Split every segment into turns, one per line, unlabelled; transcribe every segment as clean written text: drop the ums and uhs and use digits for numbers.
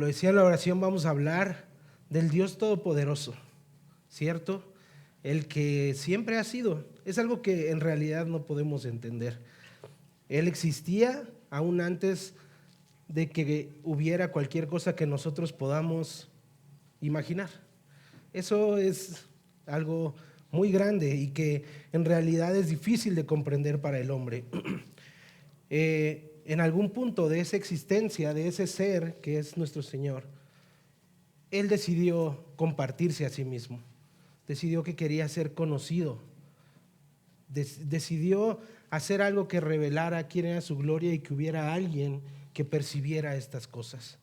lo decía en la oración, vamos a hablar del Dios Todopoderoso, ¿cierto? El que siempre ha sido. Es algo que en realidad no podemos entender. Él existía aún antes de que hubiera cualquier cosa que nosotros podamos imaginar. Eso es algo muy grande y que en realidad es difícil de comprender para el hombre. En algún punto de esa existencia, de ese ser que es nuestro Señor, Él decidió compartirse a sí mismo, decidió que quería ser conocido, decidió hacer algo que revelara quién era su gloria y que hubiera alguien que percibiera estas cosas.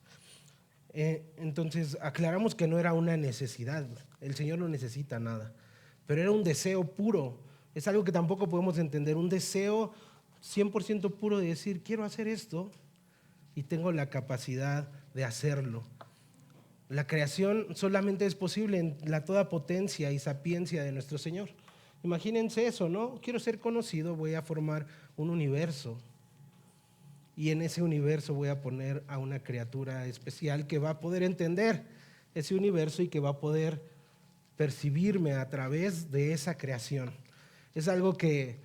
Entonces aclaramos que no era una necesidad, el Señor no necesita nada, pero era un deseo puro. Es algo que tampoco podemos entender, un deseo 100% puro de decir, quiero hacer esto y tengo la capacidad de hacerlo. La creación solamente es posible en la toda potencia y sapiencia de nuestro Señor. Imagínense eso, ¿no? Quiero ser conocido, voy a formar un universo. Y en ese universo voy a poner a una criatura especial que va a poder entender ese universo y que va a poder percibirme a través de esa creación. Es algo que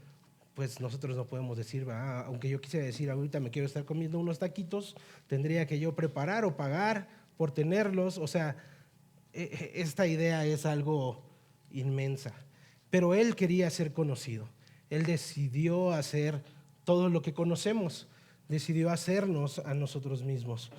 pues nosotros no podemos decir, aunque yo quisiera decir ahorita me quiero estar comiendo unos taquitos, tendría que yo preparar o pagar por tenerlos. O sea, esta idea es algo inmensa. Pero Él quería ser conocido. Él decidió hacer todo lo que conocemos. Decidió hacernos a nosotros mismos.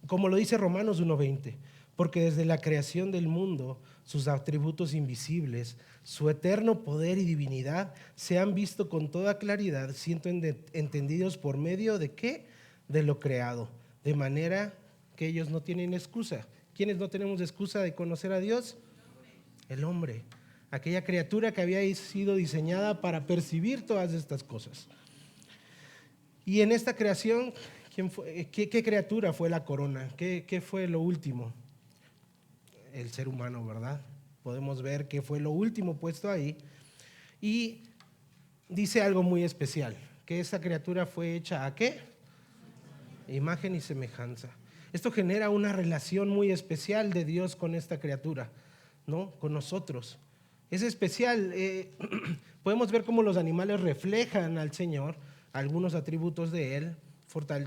Como lo dice Romanos 1:20, porque desde la creación del mundo, sus atributos invisibles, su eterno poder y divinidad se han visto con toda claridad, siendo entendidos por medio de ¿qué? De lo creado, de manera que ellos no tienen excusa. ¿Quiénes no tenemos excusa de conocer a Dios? El hombre, aquella criatura que había sido diseñada para percibir todas estas cosas. Y en esta creación, ¿qué criatura fue la corona? ¿Qué fue lo último? El ser humano, ¿verdad? Podemos ver que fue lo último puesto ahí. Y dice algo muy especial, que esa criatura fue hecha ¿a qué? Imagen y semejanza. Esto genera una relación muy especial de Dios con esta criatura, ¿no? Con nosotros. Es especial. Podemos ver cómo los animales reflejan al Señor, algunos atributos de Él.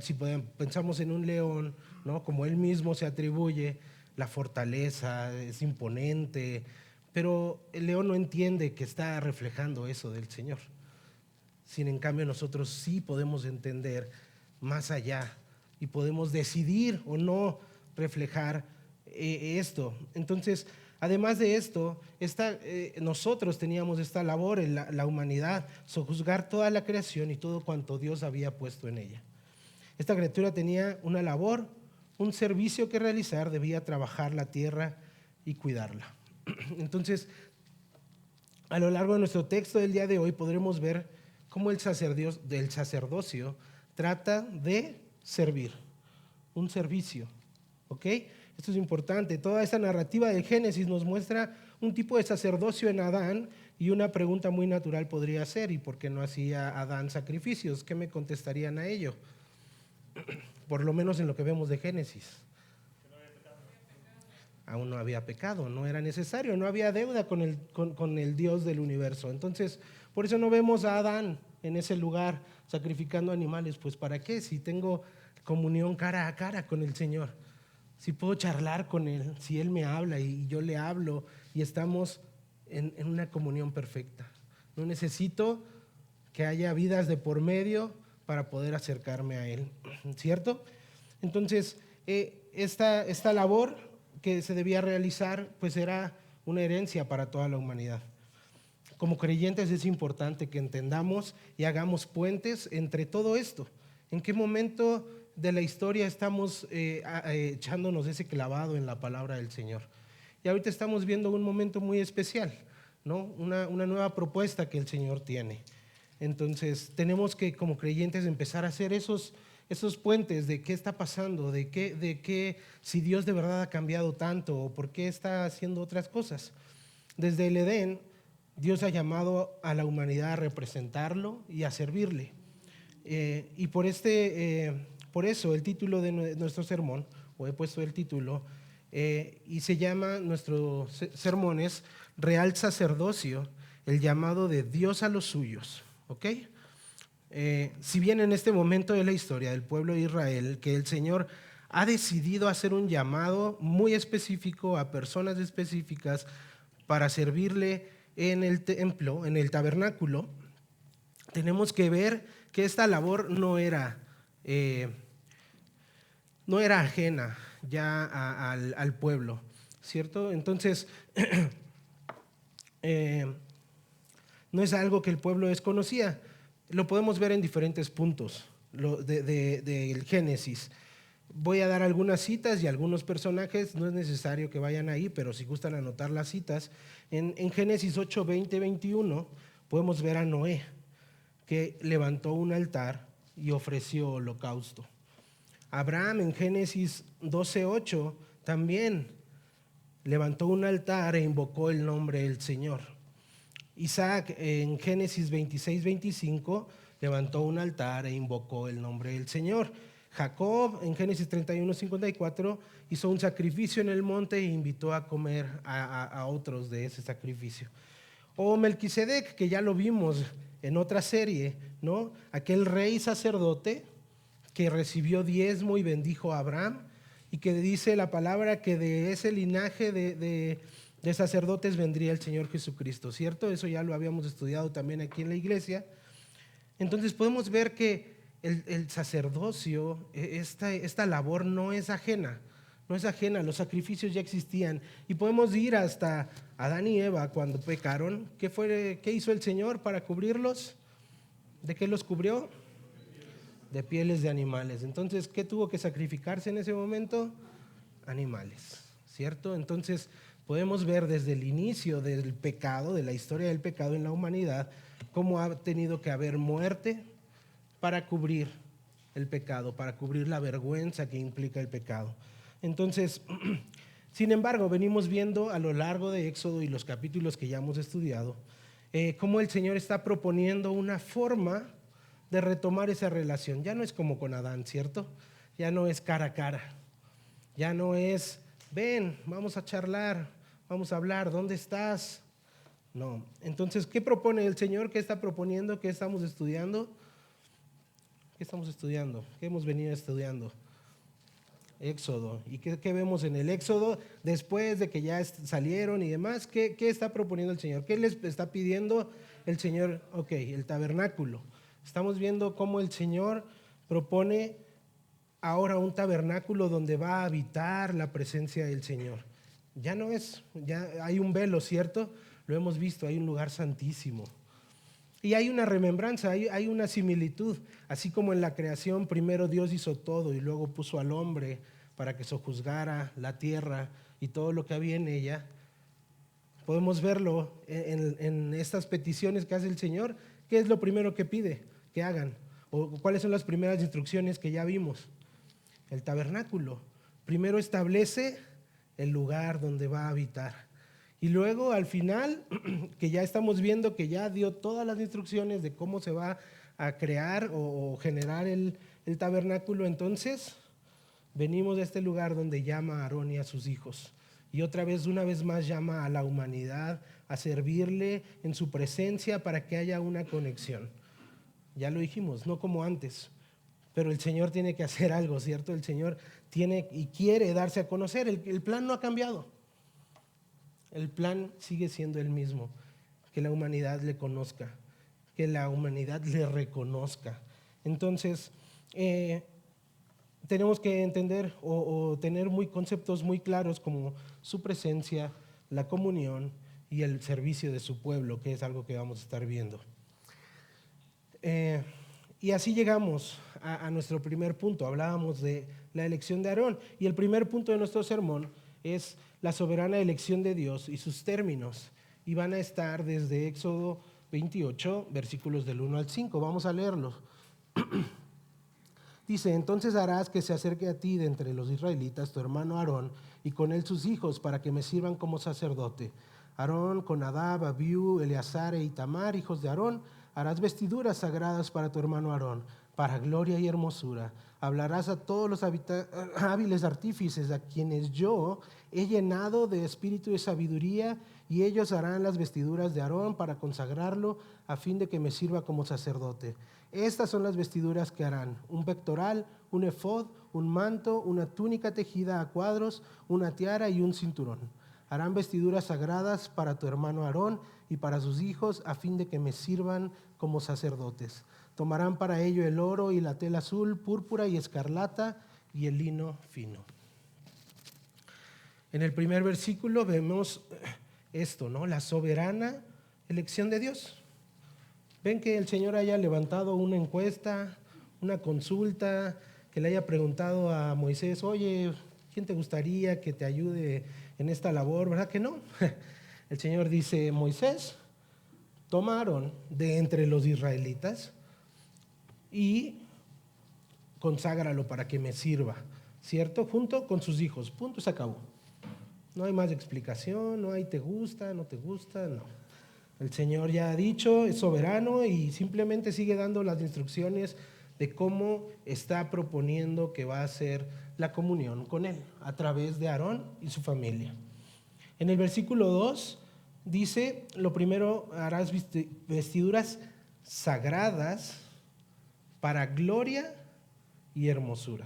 Si pensamos en un león, ¿no? Como Él mismo se atribuye la fortaleza, es imponente, pero el león no entiende que está reflejando eso del Señor. Sin en cambio nosotros sí podemos entender más allá y podemos decidir o no reflejar esto. Entonces, además de esto, nosotros teníamos esta labor en la humanidad, sojuzgar toda la creación y todo cuanto Dios había puesto en ella. Esta criatura tenía una labor, un servicio que realizar, debía trabajar la tierra y cuidarla. Entonces, a lo largo de nuestro texto del día de hoy podremos ver cómo el sacerdocio trata de servir, un servicio, ¿ok? Esto es importante. Toda esta narrativa del Génesis nos muestra un tipo de sacerdocio en Adán y una pregunta muy natural podría ser, ¿y por qué no hacía Adán sacrificios? ¿Qué me contestarían a ello? Por lo menos en lo que vemos de Génesis. Aún no había pecado, no era necesario, no había deuda con el Dios del universo. Entonces, por eso no vemos a Adán en ese lugar sacrificando animales. Pues ¿para qué? Si tengo comunión cara a cara con el Señor, si puedo charlar con Él, si Él me habla y yo le hablo y estamos en una comunión perfecta. No necesito que haya vidas de por medio para poder acercarme a Él, ¿cierto? Entonces, esta labor que se debía realizar, pues era una herencia para toda la humanidad. Como creyentes es importante que entendamos y hagamos puentes entre todo esto. ¿En qué momento de la historia estamos echándonos ese clavado en la palabra del Señor? Y ahorita estamos viendo un momento muy especial, ¿no? Una nueva propuesta que el Señor tiene. Entonces tenemos que como creyentes empezar a hacer esos puentes de qué está pasando, de qué si Dios de verdad ha cambiado tanto o por qué está haciendo otras cosas. Desde el Edén, Dios ha llamado a la humanidad a representarlo y a servirle. Y por Por eso el título de nuestro sermón, o he puesto el título, y se llama nuestro sermón es Real Sacerdocio, el llamado de Dios a los suyos. ¿Ok? Si bien en este momento de la historia del pueblo de Israel, que el Señor ha decidido hacer un llamado muy específico a personas específicas para servirle en el templo, en el tabernáculo, tenemos que ver que esta labor no era ajena ya al pueblo, ¿cierto? Entonces, no es algo que el pueblo desconocía. Lo podemos ver en diferentes puntos del Génesis. Voy a dar algunas citas y algunos personajes, no es necesario que vayan ahí, pero si gustan anotar las citas. En Génesis 8, 20, 21 podemos ver a Noé, que levantó un altar y ofreció holocausto. Abraham en Génesis 12, 8 también levantó un altar e invocó el nombre del Señor. Isaac en Génesis 26, 25 levantó un altar e invocó el nombre del Señor. Jacob en Génesis 31, 54 hizo un sacrificio en el monte e invitó a comer a otros de ese sacrificio. O Melquisedec, que ya lo vimos en otra serie, ¿no? Aquel rey sacerdote que recibió diezmo y bendijo a Abraham, y que dice la palabra que de ese linaje de sacerdotes vendría el Señor Jesucristo, ¿cierto? Eso ya lo habíamos estudiado también aquí en la iglesia. Entonces podemos ver que el sacerdocio, esta labor no es ajena, los sacrificios ya existían, y podemos ir hasta Adán y Eva cuando pecaron. ¿Qué hizo el Señor para cubrirlos? ¿De qué los cubrió? De pieles de animales. Entonces, ¿qué tuvo que sacrificarse en ese momento? Animales, ¿cierto? Entonces, podemos ver desde el inicio del pecado, de la historia del pecado en la humanidad, cómo ha tenido que haber muerte para cubrir el pecado, para cubrir la vergüenza que implica el pecado. Entonces, sin embargo, venimos viendo a lo largo de Éxodo y los capítulos que ya hemos estudiado, cómo el Señor está proponiendo una forma de retomar esa relación. Ya no es como con Adán, ¿cierto? Ya no es cara a cara. Ya no es, ven, vamos a charlar, vamos a hablar, ¿dónde estás? No. Entonces, ¿qué propone el Señor? ¿Qué está proponiendo? ¿Qué estamos estudiando? ¿Qué estamos estudiando? ¿Qué hemos venido estudiando? Éxodo. ¿Y qué vemos en el Éxodo? Después de que ya salieron y demás, ¿qué está proponiendo el Señor? ¿Qué les está pidiendo el Señor? Ok, el tabernáculo. Estamos viendo cómo el Señor propone ahora un tabernáculo donde va a habitar la presencia del Señor. Ya no es, ya hay un velo, ¿cierto? Lo hemos visto, hay un lugar santísimo. Y hay una remembranza, hay una similitud. Así como en la creación primero Dios hizo todo y luego puso al hombre para que sojuzgara la tierra y todo lo que había en ella, podemos verlo en estas peticiones que hace el Señor. ¿Qué es lo primero que pide que hagan? ¿O cuáles son las primeras instrucciones que ya vimos? El tabernáculo. Primero establece el lugar donde va a habitar. Y luego al final, que ya estamos viendo que ya dio todas las instrucciones de cómo se va a crear o generar el tabernáculo, entonces venimos a este lugar donde llama a Aarón y a sus hijos. Y una vez más llama a la humanidad a servirle en su presencia para que haya una conexión. Ya lo dijimos, no como antes, pero el Señor tiene que hacer algo, ¿cierto? El Señor tiene y quiere darse a conocer. El plan no ha cambiado. El plan sigue siendo el mismo, que la humanidad le conozca, que la humanidad le reconozca. Entonces, tenemos que entender o tener conceptos muy claros como su presencia, la comunión y el servicio de su pueblo, que es algo que vamos a estar viendo. Y así llegamos a nuestro primer punto. Hablábamos de la elección de Aarón, y el primer punto de nuestro sermón es la soberana elección de Dios y sus términos, y van a estar desde Éxodo 28, versículos del 1 al 5. Vamos a leerlos. Dice: entonces harás que se acerque a ti de entre los israelitas tu hermano Aarón, y con él sus hijos, para que me sirvan como sacerdote. Aarón con Nadab, Abiú, Eleazar e Itamar, hijos de Aarón, harás vestiduras sagradas para tu hermano Aarón. para gloria y hermosura. Hablarás a todos los hábiles artífices, a quienes yo he llenado de espíritu y sabiduría, y ellos harán las vestiduras de Aarón para consagrarlo, a fin de que me sirva como sacerdote. Estas son las vestiduras que harán: un pectoral, un efod, un manto, una túnica tejida a cuadros, una tiara y un cinturón. Harán vestiduras sagradas para tu hermano Aarón y para sus hijos, a fin de que me sirvan como sacerdotes. Tomarán para ello el oro y la tela azul, púrpura y escarlata y el lino fino. En el primer versículo vemos esto, ¿no? La soberana elección de Dios. Ven que el Señor haya levantado una encuesta, una consulta, que le haya preguntado a Moisés: oye, ¿quién te gustaría que te ayude en esta labor? ¿Verdad que no? El Señor dice: Moisés, toma a Aarón de entre los israelitas y conságralo para que me sirva, ¿cierto? Junto con sus hijos. Punto, se acabó. No hay más explicación, no hay te gusta, no te gusta, no. El Señor ya ha dicho, es soberano y simplemente sigue dando las instrucciones de cómo está proponiendo que va a ser la comunión con Él, a través de Aarón y su familia. En el versículo 2 dice, lo primero, harás vestiduras sagradas para gloria y hermosura.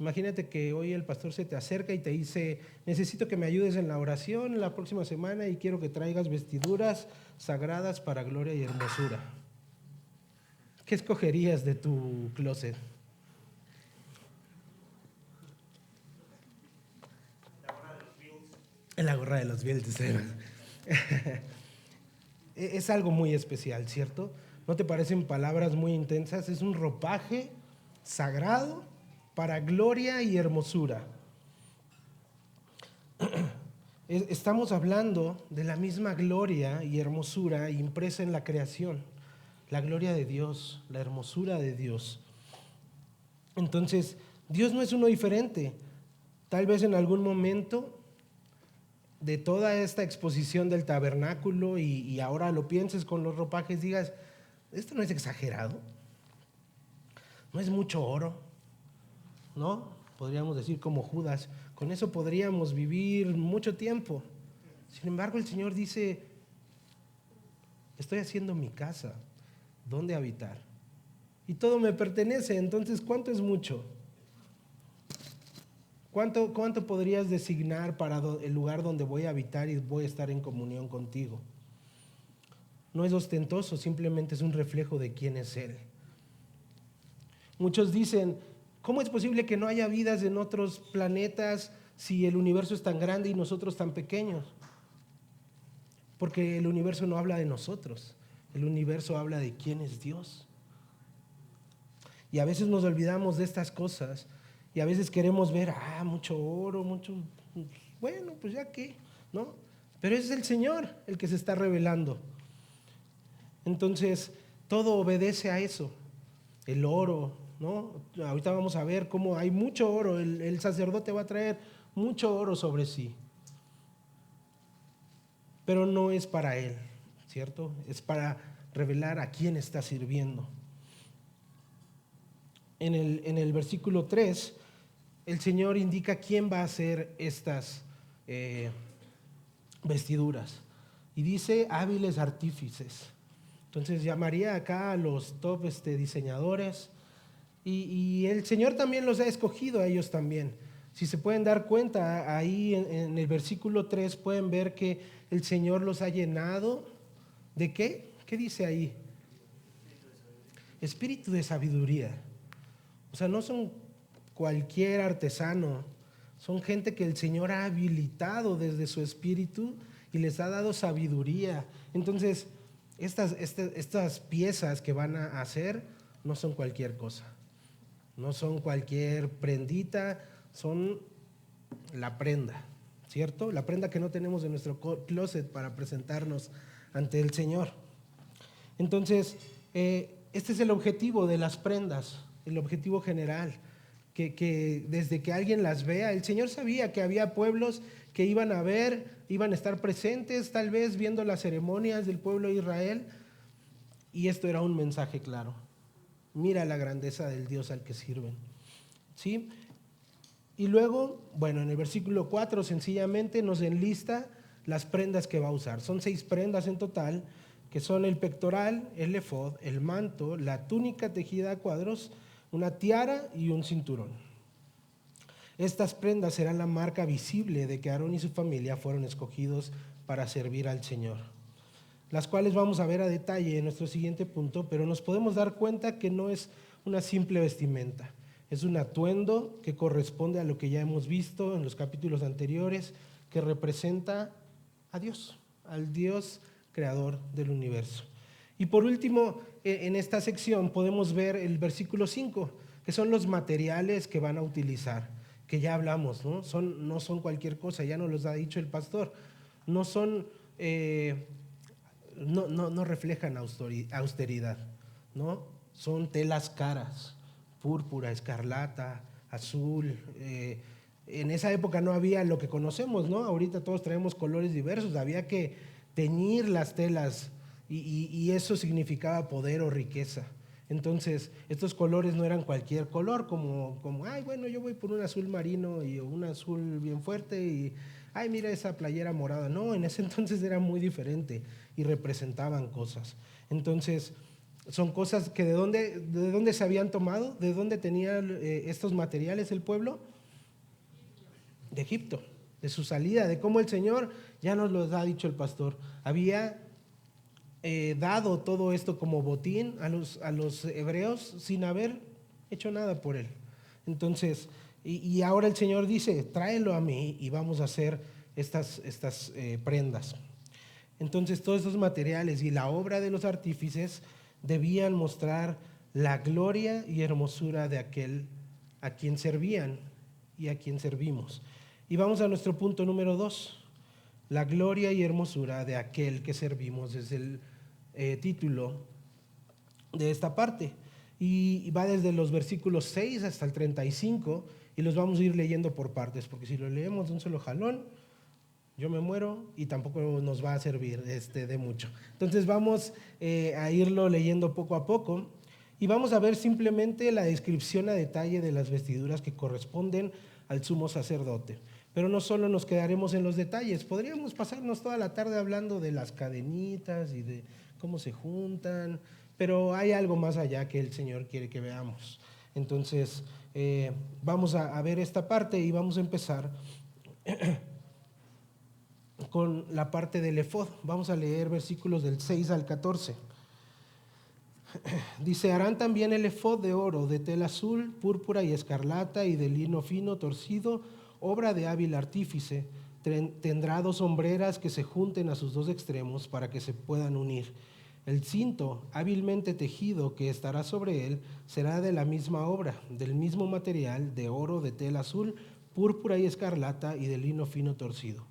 Imagínate que hoy el pastor se te acerca y te dice: necesito que me ayudes en la oración la próxima semana y quiero que traigas vestiduras sagradas para gloria y hermosura. ¿Qué escogerías de tu closet? La gorra de los Bills. Es algo muy especial, ¿cierto? ¿No te parecen palabras muy intensas? Es un ropaje sagrado para gloria y hermosura. Estamos hablando de la misma gloria y hermosura impresa en la creación, la gloria de Dios, la hermosura de Dios. Entonces, Dios no es uno diferente. Tal vez en algún momento de toda esta exposición del tabernáculo y ahora lo pienses con los ropajes, digas: esto no es exagerado, no es mucho oro, ¿no? Podríamos decir como Judas, con eso podríamos vivir mucho tiempo. Sin embargo, el Señor dice: estoy haciendo mi casa, ¿dónde habitar? Y todo me pertenece, entonces, ¿cuánto es mucho? ¿Cuánto podrías designar para el lugar donde voy a habitar y voy a estar en comunión contigo? No es ostentoso, simplemente es un reflejo de quién es Él. Muchos dicen: ¿cómo es posible que no haya vidas en otros planetas si el universo es tan grande y nosotros tan pequeños? Porque el universo no habla de nosotros, el universo habla de quién es Dios. Y a veces nos olvidamos de estas cosas y a veces queremos ver, mucho oro, mucho, bueno, pues ya qué, ¿no? Pero es el Señor el que se está revelando. Entonces, todo obedece a eso, el oro, ¿no? Ahorita vamos a ver cómo hay mucho oro, el sacerdote va a traer mucho oro sobre sí. Pero no es para él, ¿cierto? Es para revelar a quién está sirviendo. En el versículo 3, el Señor indica quién va a hacer estas vestiduras. Y dice: hábiles artífices. Entonces llamaría acá a los top diseñadores. Y el Señor también los ha escogido a ellos también. Si se pueden dar cuenta, ahí en el versículo 3 pueden ver que el Señor los ha llenado. ¿De qué? ¿Qué dice ahí? Espíritu de sabiduría. O sea, no son cualquier artesano, son gente que el Señor ha habilitado desde su espíritu y les ha dado sabiduría. Entonces, estas piezas que van a hacer no son cualquier cosa, no son cualquier prendita, son la prenda, ¿cierto? La prenda que no tenemos en nuestro closet para presentarnos ante el Señor. Entonces, este es el objetivo de las prendas, el objetivo general, que desde que alguien las vea, el Señor sabía que había pueblos que iban a ver, iban a estar presentes, tal vez viendo las ceremonias del pueblo de Israel, y esto era un mensaje claro. Mira la grandeza del Dios al que sirven. ¿Sí? Y luego, bueno, en el versículo 4 sencillamente nos enlista las prendas que va a usar. Son 6 prendas en total, que son el pectoral, el efod, el manto, la túnica tejida a cuadros, una tiara y un cinturón. Estas prendas serán la marca visible de que Aarón y su familia fueron escogidos para servir al Señor, las cuales vamos a ver a detalle en nuestro siguiente punto, pero nos podemos dar cuenta que no es una simple vestimenta, es un atuendo que corresponde a lo que ya hemos visto en los capítulos anteriores, que representa a Dios, al Dios creador del universo. Y por último, en esta sección podemos ver el versículo 5, que son los materiales que van a utilizar, que ya hablamos, ¿no? No son cualquier cosa, ya nos los ha dicho el pastor, no son... no reflejan austeridad, ¿no? Son telas caras, púrpura, escarlata, azul. En esa época no había lo que conocemos, ¿no? Ahorita todos traemos colores diversos, había que teñir las telas y eso significaba poder o riqueza. Entonces, estos colores no eran cualquier color, como ay, bueno, yo voy por un azul marino y un azul bien fuerte y, ay, mira esa playera morada. No, en ese entonces era muy diferente y representaban cosas. Entonces, son cosas que ¿de dónde se habían tomado? ¿De dónde tenía estos materiales el pueblo? De Egipto, de su salida, de cómo el Señor, ya nos lo ha dicho el pastor, había dado todo esto como botín a los hebreos sin haber hecho nada por él. Entonces, y ahora el Señor dice, tráelo a mí y vamos a hacer estas prendas. Entonces, todos estos materiales y la obra de los artífices debían mostrar la gloria y hermosura de aquel a quien servían y a quien servimos. Y vamos a nuestro punto número 2, la gloria y hermosura de aquel que servimos, es el título de esta parte. Y va desde los versículos 6 hasta el 35 y los vamos a ir leyendo por partes, porque si lo leemos de un solo jalón, yo me muero y tampoco nos va a servir de mucho. Entonces vamos a irlo leyendo poco a poco y vamos a ver simplemente la descripción a detalle de las vestiduras que corresponden al sumo sacerdote. Pero no solo nos quedaremos en los detalles, podríamos pasarnos toda la tarde hablando de las cadenitas y de cómo se juntan, pero hay algo más allá que el Señor quiere que veamos. Entonces vamos a ver esta parte y vamos a empezar con la parte del efod. Vamos a leer versículos del 6 al 14. Dice, harán también el efod de oro, de tela azul, púrpura y escarlata y de lino fino torcido, obra de hábil artífice. Tendrá 2 hombreras que se junten a sus 2 extremos para que se puedan unir. El cinto hábilmente tejido que estará sobre él será de la misma obra, del mismo material, de oro, de tela azul, púrpura y escarlata y de lino fino torcido.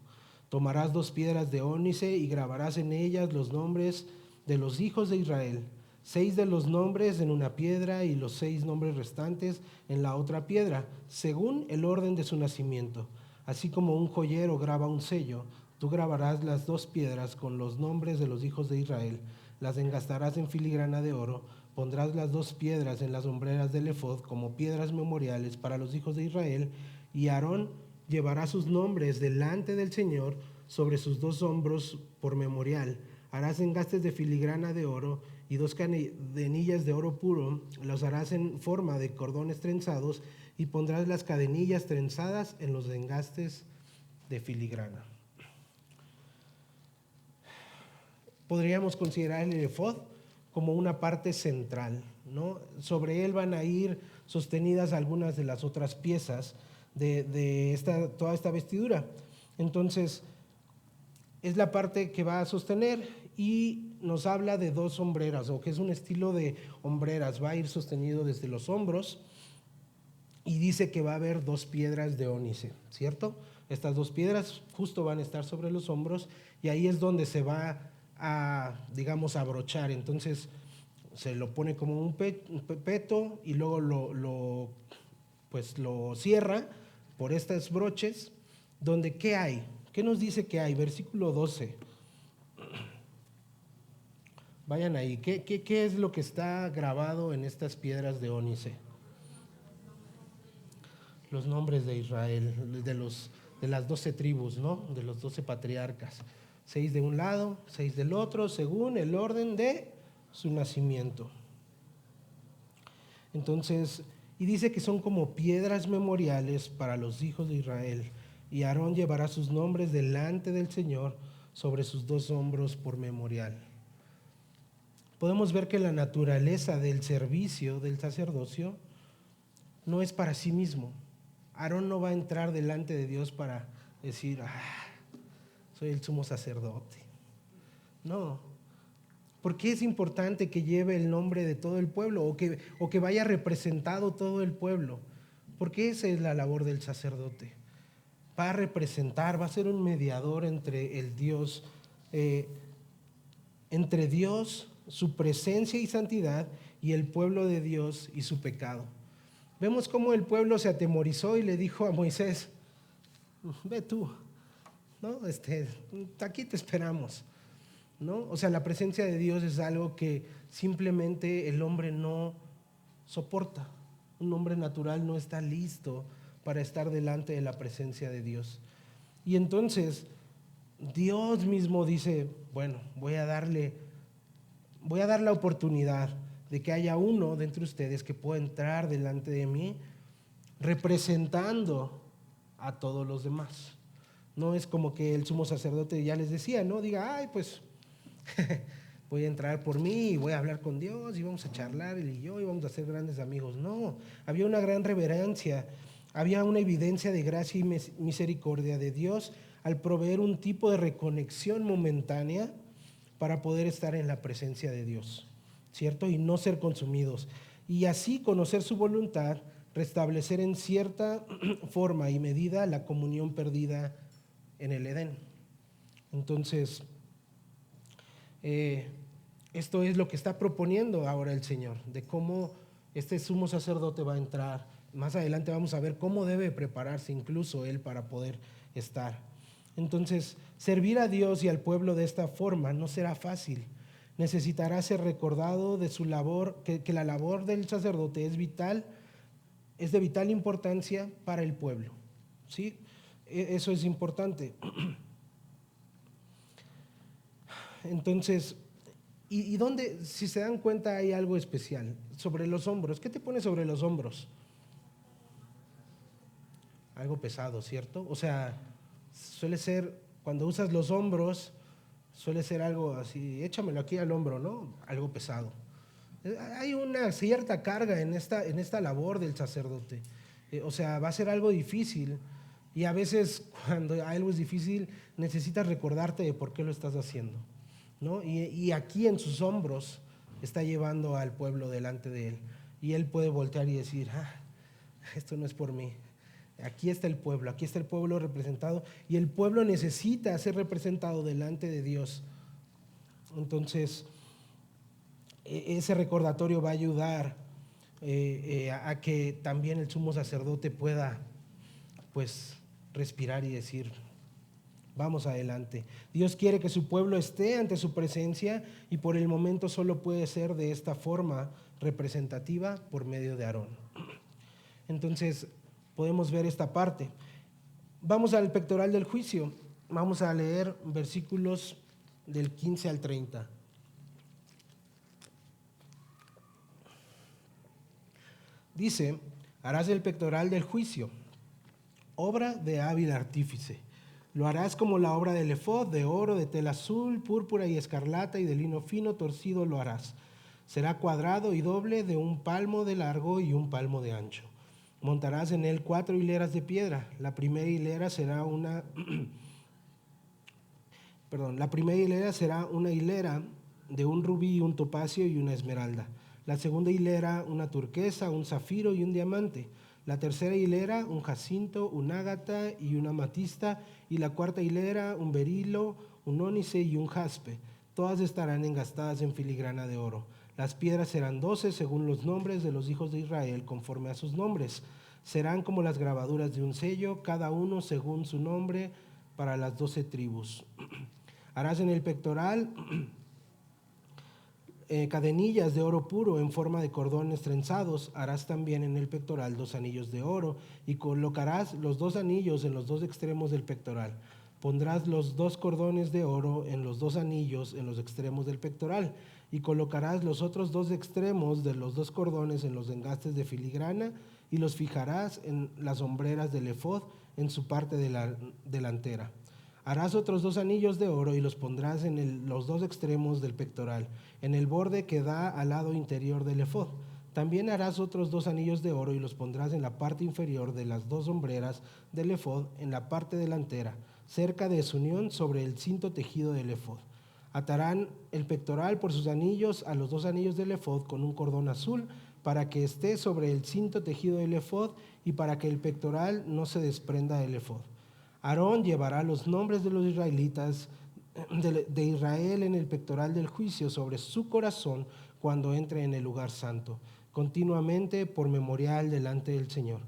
Tomarás 2 piedras de ónice y grabarás en ellas los nombres de los hijos de Israel, 6 de los nombres en una piedra y los 6 nombres restantes en la otra piedra, según el orden de su nacimiento. Así como un joyero graba un sello, tú grabarás las 2 piedras con los nombres de los hijos de Israel, las engastarás en filigrana de oro, pondrás las 2 piedras en las hombreras del efod como piedras memoriales para los hijos de Israel, y Aarón llevará sus nombres delante del Señor sobre sus 2 hombros por memorial. Harás engastes de filigrana de oro y 2 cadenillas de oro puro, los harás en forma de cordones trenzados y pondrás las cadenillas trenzadas en los engastes de filigrana. Podríamos considerar el efod como una parte central, ¿no? Sobre él van a ir sostenidas algunas de las otras piezas de toda esta vestidura. Entonces, es la parte que va a sostener y nos habla de 2 hombreras, o que es un estilo de hombreras, va a ir sostenido desde los hombros y dice que va a haber 2 piedras de ónice, ¿cierto? Estas 2 piedras justo van a estar sobre los hombros y ahí es donde se va a, digamos, abrochar. Entonces se lo pone como un peto y luego lo cierra por estos broches, donde ¿qué hay? ¿Qué nos dice que hay? Versículo 12. Vayan ahí. ¿Qué es lo que está grabado en estas piedras de ónice? Los nombres de Israel, de las 12 tribus, ¿no? De los 12 patriarcas. 6 de un lado, 6 del otro, según el orden de su nacimiento. Entonces, y dice que son como piedras memoriales para los hijos de Israel. Y Aarón llevará sus nombres delante del Señor sobre sus 2 hombros por memorial. Podemos ver que la naturaleza del servicio del sacerdocio no es para sí mismo. Aarón no va a entrar delante de Dios para decir, soy el sumo sacerdote. No. ¿Por qué es importante que lleve el nombre de todo el pueblo o que vaya representado todo el pueblo? Porque esa es la labor del sacerdote. Va a representar, va a ser un mediador entre el Dios, entre Dios, su presencia y santidad, y el pueblo de Dios y su pecado. Vemos cómo el pueblo se atemorizó y le dijo a Moisés, ve tú, ¿no? Aquí te esperamos, ¿no? O sea, la presencia de Dios es algo que simplemente el hombre no soporta. Un hombre natural no está listo para estar delante de la presencia de Dios. Y entonces Dios mismo dice, bueno, voy a dar la oportunidad de que haya uno de entre ustedes que pueda entrar delante de mí representando a todos los demás. No es como que el sumo sacerdote ya les decía, no diga, pues voy a entrar por mí y voy a hablar con Dios y vamos a charlar él y yo y vamos a ser grandes amigos. No, había una gran reverencia, había una evidencia de gracia y misericordia de Dios al proveer un tipo de reconexión momentánea para poder estar en la presencia de Dios, ¿cierto? Y no ser consumidos. Y así conocer su voluntad, restablecer en cierta forma y medida la comunión perdida en el Edén. Entonces, esto es lo que está proponiendo ahora el Señor, de cómo este sumo sacerdote va a entrar. Más adelante vamos a ver cómo debe prepararse incluso él para poder estar. Entonces, servir a Dios y al pueblo de esta forma no será fácil. Necesitará ser recordado de su labor, que la labor del sacerdote es vital, es de vital importancia para el pueblo. ¿Sí? Eso es importante. Entonces, ¿y dónde, si se dan cuenta, hay algo especial? Sobre los hombros. ¿Qué te pone sobre los hombros? Algo pesado, ¿cierto? O sea, suele ser, cuando usas los hombros, suele ser algo así, échamelo aquí al hombro, ¿no? Algo pesado. Hay una cierta carga en esta labor del sacerdote. O sea, va a ser algo difícil y a veces cuando algo es difícil necesitas recordarte de por qué lo estás haciendo, ¿no? Y aquí en sus hombros está llevando al pueblo delante de él y él puede voltear y decir, esto no es por mí. Aquí está el pueblo representado y el pueblo necesita ser representado delante de Dios. Entonces, ese recordatorio va a ayudar a que también el sumo sacerdote pueda, pues, respirar y decir, vamos adelante. Dios quiere que su pueblo esté ante su presencia y por el momento solo puede ser de esta forma representativa por medio de Aarón. Entonces, podemos ver esta parte. Vamos al pectoral del juicio. Vamos a leer versículos del 15 al 30. Dice, harás el pectoral del juicio, obra de hábil artífice. Lo harás como la obra del efod, de oro, de tela azul, púrpura y escarlata y de lino fino torcido lo harás. Será cuadrado y doble, de 1 palmo de largo y 1 palmo de ancho. Montarás en él 4 hileras de piedra. La primera hilera será una hilera de un rubí, un topacio y una esmeralda. La segunda hilera, una turquesa, un zafiro y un diamante. La tercera hilera, un jacinto, un ágata y una amatista. Y la cuarta hilera, un berilo, un ónice y un jaspe. Todas estarán engastadas en filigrana de oro. Las piedras serán 12 según los nombres de los hijos de Israel, conforme a sus nombres. Serán como las grabaduras de un sello, cada uno según su nombre, para las 12 tribus. Harás en el pectoral cadenillas de oro puro en forma de cordones trenzados. Harás también en el pectoral 2 anillos de oro y colocarás los 2 anillos en los 2 extremos del pectoral. Pondrás los 2 cordones de oro en los 2 anillos en los extremos del pectoral y colocarás los otros 2 extremos de los 2 cordones en los engastes de filigrana y los fijarás en las hombreras del efod en su parte delantera. Harás otros 2 anillos de oro y los pondrás en los 2 extremos del pectoral, en el borde que da al lado interior del efod. También harás otros 2 anillos de oro y los pondrás en la parte inferior de las 2 hombreras del efod, en la parte delantera, cerca de su unión sobre el cinto tejido del efod. Atarán el pectoral por sus anillos a los 2 anillos del efod con un cordón azul para que esté sobre el cinto tejido del efod y para que el pectoral no se desprenda del efod. Aarón llevará los nombres de los israelitas de Israel en el pectoral del juicio sobre su corazón cuando entre en el lugar santo, continuamente por memorial delante del Señor.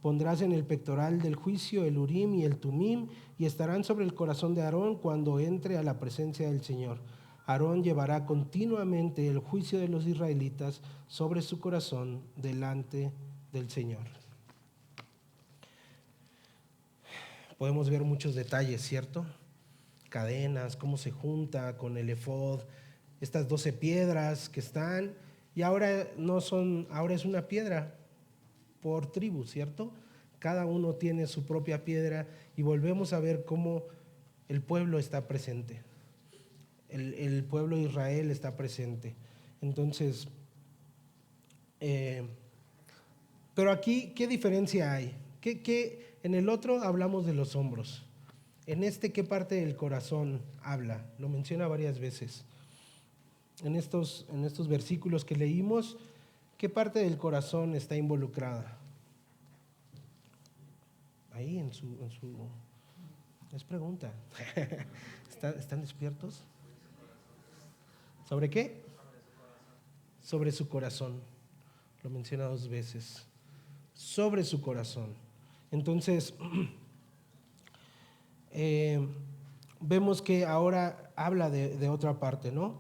Pondrás en el pectoral del juicio el Urim y el Tumim y estarán sobre el corazón de Aarón cuando entre a la presencia del Señor. Aarón llevará continuamente el juicio de los israelitas sobre su corazón delante del Señor. Podemos ver muchos detalles, ¿cierto? Cadenas, cómo se junta con el efod, estas 12 piedras que están, y ahora es una piedra por tribu, ¿cierto? Cada uno tiene su propia piedra y volvemos a ver cómo el pueblo está presente. El pueblo de Israel está presente. Entonces, pero aquí, ¿qué diferencia hay? En el otro hablamos de los hombros. En este, ¿qué parte del corazón habla? Lo menciona varias veces. En estos versículos que leímos, ¿qué parte del corazón está involucrada? Ahí en su es pregunta. ¿Están despiertos? ¿Sobre qué? Sobre su corazón. Lo menciona 2 veces. Sobre su corazón. Entonces, vemos que ahora habla de otra parte, ¿no?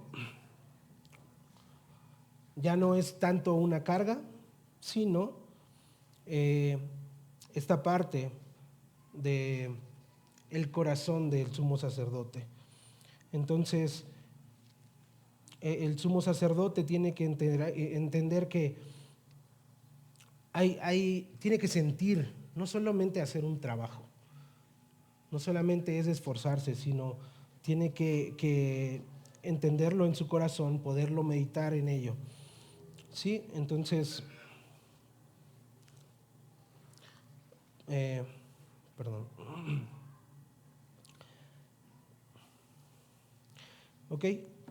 Ya no es tanto una carga, sino esta parte de el corazón del sumo sacerdote. Entonces, el sumo sacerdote tiene que entender que tiene que sentir, no solamente hacer un trabajo, no solamente es esforzarse, sino tiene que entenderlo en su corazón, poderlo meditar en ello. ¿Sí? Entonces, perdón. ¿Ok?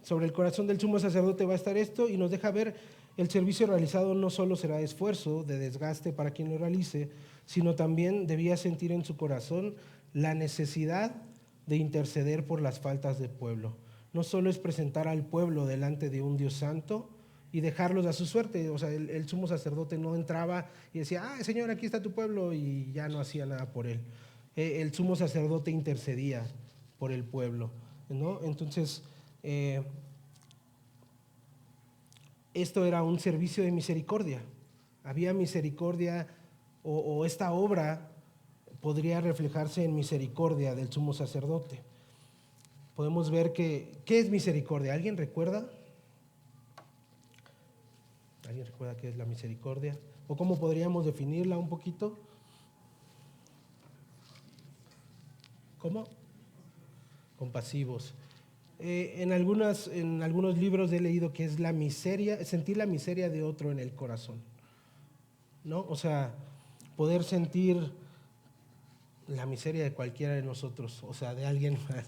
Sobre el corazón del sumo sacerdote va a estar esto y nos deja ver el servicio realizado no solo será esfuerzo, de desgaste para quien lo realice, sino también debía sentir en su corazón la necesidad de interceder por las faltas del pueblo. No solo es presentar al pueblo delante de un Dios santo y dejarlos a su suerte. O sea, el sumo sacerdote no entraba y decía, Señor, aquí está tu pueblo, y ya no hacía nada por él. El sumo sacerdote intercedía por el pueblo, ¿no? Entonces, esto era un servicio de misericordia. Había misericordia, o esta obra podría reflejarse en misericordia del sumo sacerdote. Podemos ver ¿qué es misericordia? ¿Alguien recuerda? ¿Alguien recuerda qué es la misericordia? ¿O cómo podríamos definirla un poquito? ¿Cómo? Compasivos. En algunos libros he leído que es la miseria, sentir la miseria de otro en el corazón, ¿no? O sea, poder sentir la miseria de cualquiera de nosotros, o sea, de alguien más,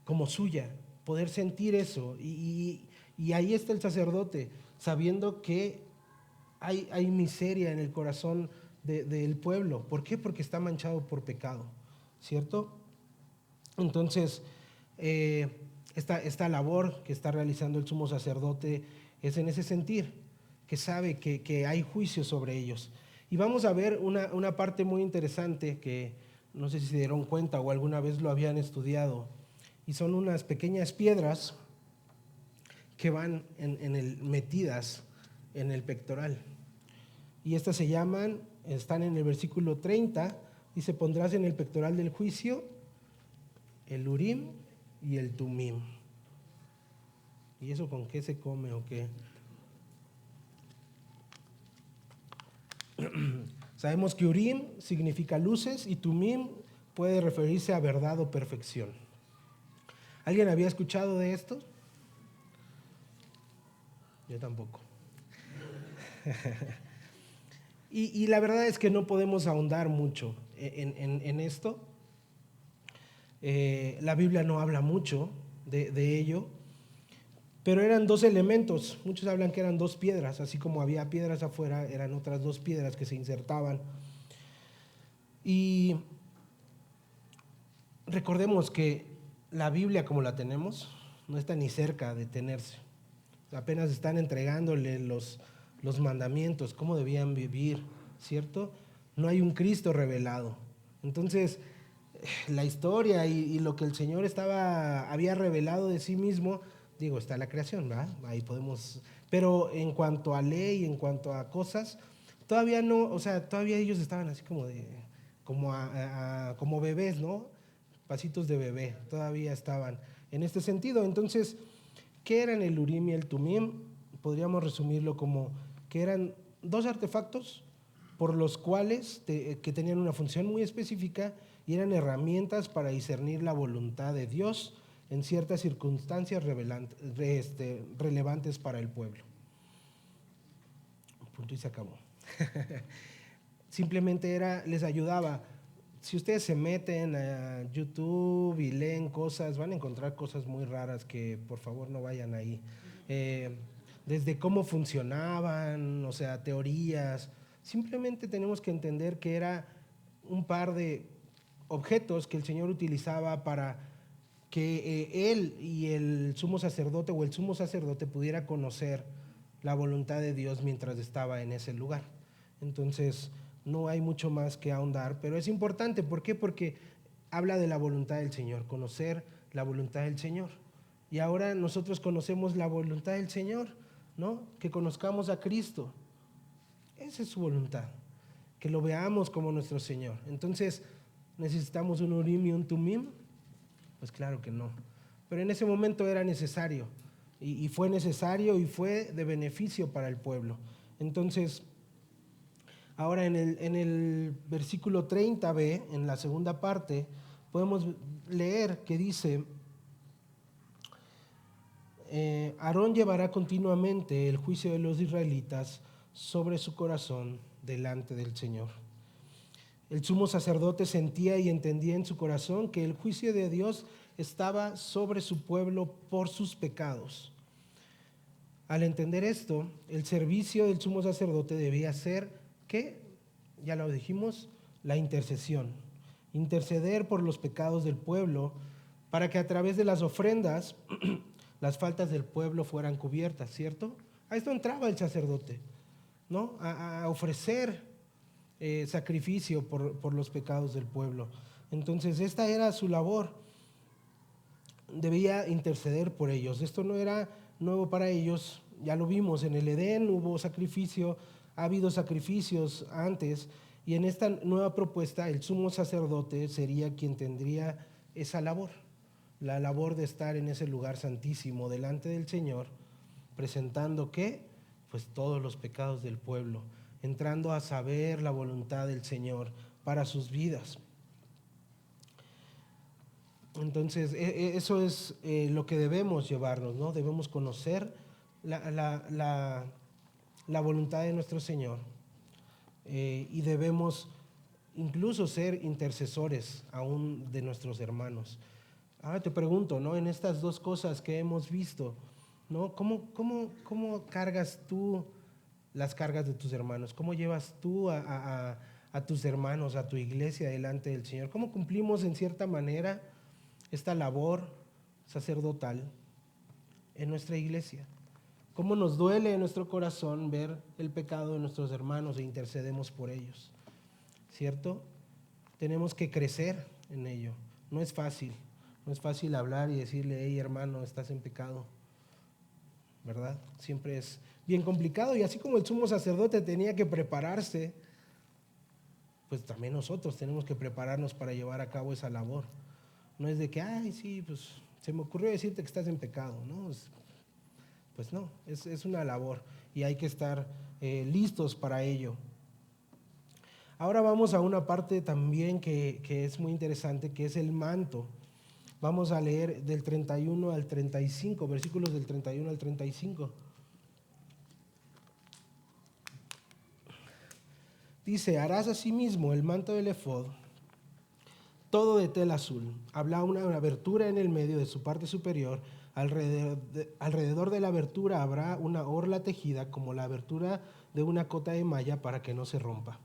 como suya, poder sentir eso. Y ahí está el sacerdote, sabiendo que hay miseria en el corazón del pueblo. ¿Por qué? Porque está manchado por pecado, ¿cierto? Entonces, esta labor que está realizando el sumo sacerdote es en ese sentir, que sabe que hay juicio sobre ellos. Y vamos a ver una parte muy interesante que no sé si se dieron cuenta o alguna vez lo habían estudiado, y son unas pequeñas piedras que van metidas en el pectoral. Y estas están en el versículo 30, dice, pondrás en el pectoral del juicio el Urim y el Tumim. ¿Y eso con qué se come o qué? Sabemos que Urim significa luces y Tumim puede referirse a verdad o perfección. ¿Alguien había escuchado de esto? Yo tampoco. Y la verdad es que no podemos ahondar mucho en esto. La Biblia no habla mucho de ello, pero eran dos elementos. Muchos hablan que eran dos piedras, así como había piedras afuera, eran otras dos piedras que se insertaban. Y recordemos que la Biblia como la tenemos no está ni cerca de tenerse. Apenas están entregándole los mandamientos, cómo debían vivir, ¿cierto? No hay un Cristo revelado. Entonces, la historia y lo que el Señor había revelado de sí mismo, digo, está la creación, ¿verdad? Ahí podemos, pero en cuanto a ley, en cuanto a cosas, todavía no, o sea, todavía ellos estaban así como bebés, ¿no? Pasitos de bebé, todavía estaban en este sentido. Entonces, ¿qué eran el Urim y el Tumim? Podríamos resumirlo como que eran dos artefactos por los cuales que tenían una función muy específica y eran herramientas para discernir la voluntad de Dios en ciertas circunstancias relevantes para el pueblo. Punto y se acabó. Simplemente les ayudaba. Si ustedes se meten a YouTube y leen cosas, van a encontrar cosas muy raras que por favor no vayan ahí. Desde cómo funcionaban, o sea, teorías. Simplemente tenemos que entender que era un par de objetos que el Señor utilizaba para que él y el sumo sacerdote o el sumo sacerdote pudiera conocer la voluntad de Dios mientras estaba en ese lugar. Entonces, no hay mucho más que ahondar, pero es importante. ¿Por qué? Porque habla de la voluntad del Señor, conocer la voluntad del Señor. Y ahora nosotros conocemos la voluntad del Señor, ¿no? Que conozcamos a Cristo. Esa es su voluntad, que lo veamos como nuestro Señor. Entonces, ¿necesitamos un Urim y un Tumim? Pues claro que no. Pero en ese momento era necesario, y fue necesario y fue de beneficio para el pueblo. Entonces, ahora en el versículo 30b, en la segunda parte, podemos leer que dice, Aarón llevará continuamente el juicio de los israelitas sobre su corazón delante del Señor. El sumo sacerdote sentía y entendía en su corazón que el juicio de Dios estaba sobre su pueblo por sus pecados. Al entender esto, el servicio del sumo sacerdote debía ser, ¿qué? Ya lo dijimos, la intercesión. Interceder por los pecados del pueblo para que a través de las ofrendas las faltas del pueblo fueran cubiertas, ¿cierto? A esto entraba el sacerdote, ¿no? A ofrecer sacrificio por los pecados del pueblo. Entonces, esta era su labor. Debía interceder por ellos. Esto no era nuevo para ellos, ya lo vimos, en el Edén hubo sacrificio, ha habido sacrificios antes, y en esta nueva propuesta el sumo sacerdote sería quien tendría esa labor, la labor de estar en ese lugar santísimo delante del Señor, presentando ¿qué? Pues todos los pecados del pueblo, entrando a saber la voluntad del Señor para sus vidas. Entonces, eso es lo que debemos llevarnos, ¿no? Debemos conocer la voluntad de nuestro Señor, y debemos incluso ser intercesores aún de nuestros hermanos. Ahora te pregunto, ¿no? En estas dos cosas que hemos visto, ¿no? ¿Cómo cargas tú las cargas de tus hermanos? ¿Cómo llevas tú a tus hermanos, a tu iglesia delante del Señor? ¿Cómo cumplimos en cierta manera esta labor sacerdotal en nuestra iglesia? ¿Cómo nos duele en nuestro corazón ver el pecado de nuestros hermanos e intercedemos por ellos? ¿Cierto? Tenemos que crecer en ello. No es fácil hablar y decirle, hey hermano, estás en pecado. ¿verdad? Siempre es bien complicado, y así como el sumo sacerdote tenía que prepararse, pues también nosotros tenemos que prepararnos para llevar a cabo esa labor. No es de que, ay, sí, pues se me ocurrió decirte que estás en pecado, ¿no? Pues no, es una labor y hay que estar listos para ello. Ahora vamos a una parte también que es muy interesante, que es el manto. Vamos a leer del 31 al 35, versículos del 31 al 35. Dice: harás asimismo el manto del efod, todo de tela azul. Habrá una abertura en el medio de su parte superior. Alrededor de la abertura habrá una orla tejida como la abertura de una cota de malla para que no se rompa.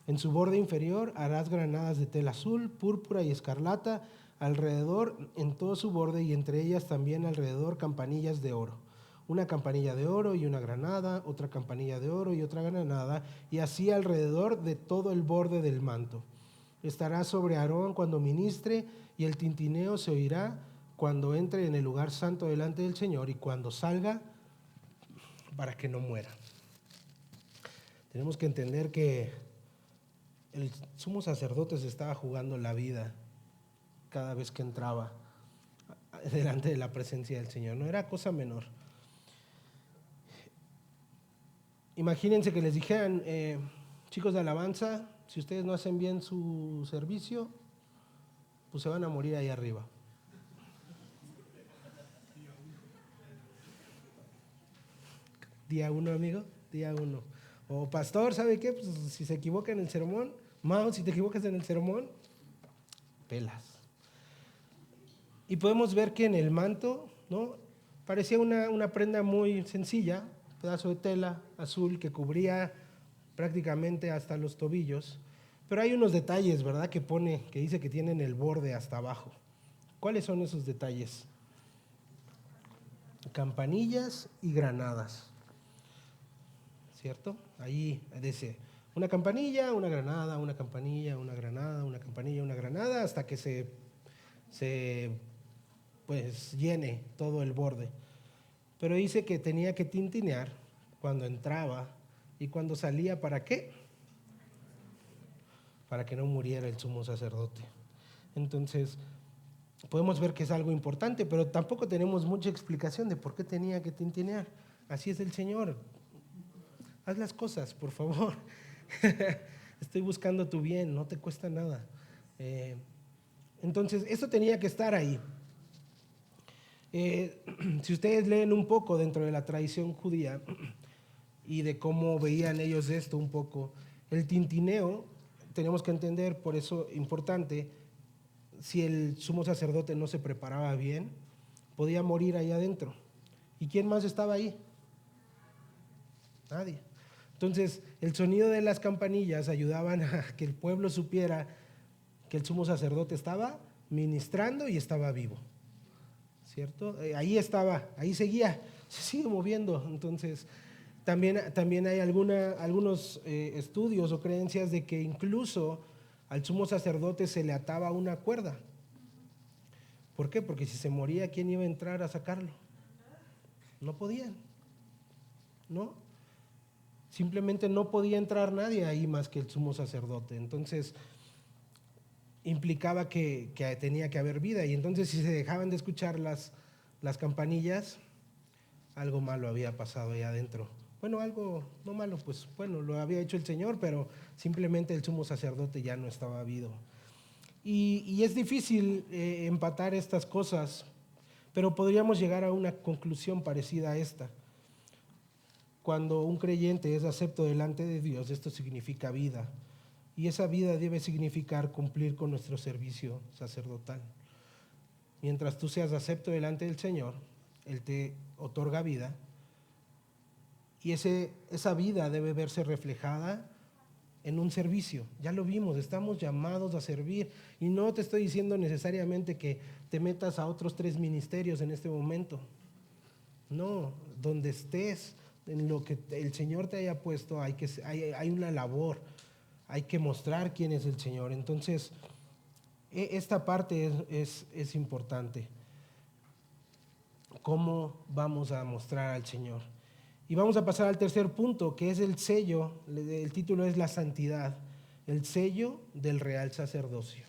En su borde inferior harás granadas de tela azul, púrpura y escarlata alrededor en todo su borde, y entre ellas también alrededor campanillas de oro. Una campanilla de oro y una granada, otra campanilla de oro y otra granada, y así alrededor de todo el borde del manto. Estará sobre Aarón cuando ministre, y el tintineo se oirá cuando entre en el lugar santo delante del Señor y cuando salga, para que no muera. Tenemos que entender que el sumo sacerdote se estaba jugando la vida cada vez que entraba delante de la presencia del Señor. No era cosa menor. Imagínense que les dijeran, chicos de alabanza, si ustedes no hacen bien su servicio, pues se van a morir ahí arriba. Día uno, amigo, día uno. O pastor, ¿sabe qué? Pues si se equivoca en el sermón, Mao, si te equivocas en el sermón, pelas. Y podemos ver que en el manto, ¿no? Parecía una prenda muy sencilla, un pedazo de tela azul que cubría prácticamente hasta los tobillos, pero hay unos detalles, ¿verdad? Que dice que tienen el borde hasta abajo. ¿Cuáles son esos detalles? Campanillas y granadas, ¿cierto? Ahí dice una campanilla, una granada, una campanilla, una granada, una campanilla, una granada, hasta que se pues llene todo el borde. Pero dice que tenía que tintinear cuando entraba y cuando salía. ¿Para qué? Para que no muriera el sumo sacerdote. Entonces, podemos ver que es algo importante, pero tampoco tenemos mucha explicación de por qué tenía que tintinear. Así es el Señor. Haz las cosas, por favor. Estoy buscando tu bien, no te cuesta nada. Entonces, eso tenía que estar ahí. Si ustedes leen un poco dentro de la tradición judía y de cómo veían ellos esto un poco, el tintineo, tenemos que entender, por eso importante, si el sumo sacerdote no se preparaba bien, podía morir ahí adentro. ¿Y quién más estaba ahí? Nadie. Entonces, el sonido de las campanillas ayudaban a que el pueblo supiera que el sumo sacerdote estaba ministrando y estaba vivo, ¿cierto? Ahí estaba, ahí seguía, se sigue moviendo. Entonces, también hay algunos estudios o creencias de que incluso al sumo sacerdote se le ataba una cuerda. ¿Por qué? Porque si se moría, ¿quién iba a entrar a sacarlo? No podían, ¿no? Simplemente no podía entrar nadie ahí más que el sumo sacerdote. Entonces, implicaba que tenía que haber vida, y entonces si se dejaban de escuchar las campanillas, algo malo había pasado ahí adentro. Bueno, algo no malo, pues bueno, lo había hecho el Señor, pero simplemente el sumo sacerdote ya no estaba vivo. Y es difícil empatar estas cosas, pero podríamos llegar a una conclusión parecida a esta. Cuando un creyente es acepto delante de Dios, esto significa vida. Y esa vida debe significar cumplir con nuestro servicio sacerdotal. Mientras tú seas acepto delante del Señor, Él te otorga vida. Y esa vida debe verse reflejada en un servicio. Ya lo vimos, estamos llamados a servir. Y no te estoy diciendo necesariamente que te metas a otros 3 ministerios en este momento. No, donde estés, en lo que el Señor te haya puesto, hay una labor, hay que mostrar quién es el Señor. Entonces, esta parte es importante. cómo vamos a mostrar al Señor. Y vamos a pasar al tercer punto, que es el sello. El título es la santidad, el sello del real sacerdocio.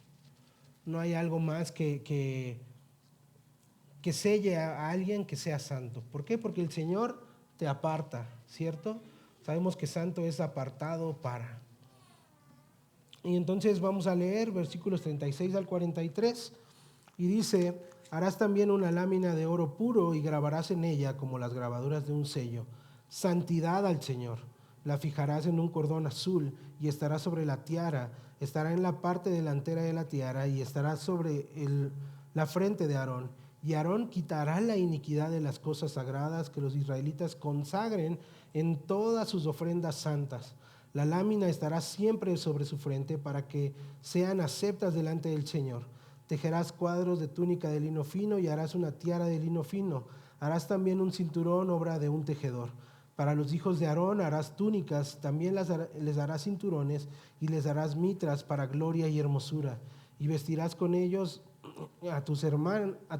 No hay algo más que selle a alguien que sea santo. ¿Por qué? Porque el Señor te aparta, ¿cierto? Sabemos que santo es apartado para. Y entonces vamos a leer versículos 36 al 43 y dice: harás también una lámina de oro puro y grabarás en ella como las grabaduras de un sello, santidad al Señor. La fijarás en un cordón azul y estará sobre la tiara, estará en la parte delantera de la tiara y estará sobre la frente de Aarón. Y Aarón quitará la iniquidad de las cosas sagradas que los israelitas consagren en todas sus ofrendas santas. La lámina estará siempre sobre su frente para que sean aceptas delante del Señor. Tejerás cuadros de túnica de lino fino y harás una tiara de lino fino. Harás también un cinturón, obra de un tejedor. Para los hijos de Aarón harás túnicas, también les harás cinturones y les harás mitras para gloria y hermosura. Y vestirás con ellos a tu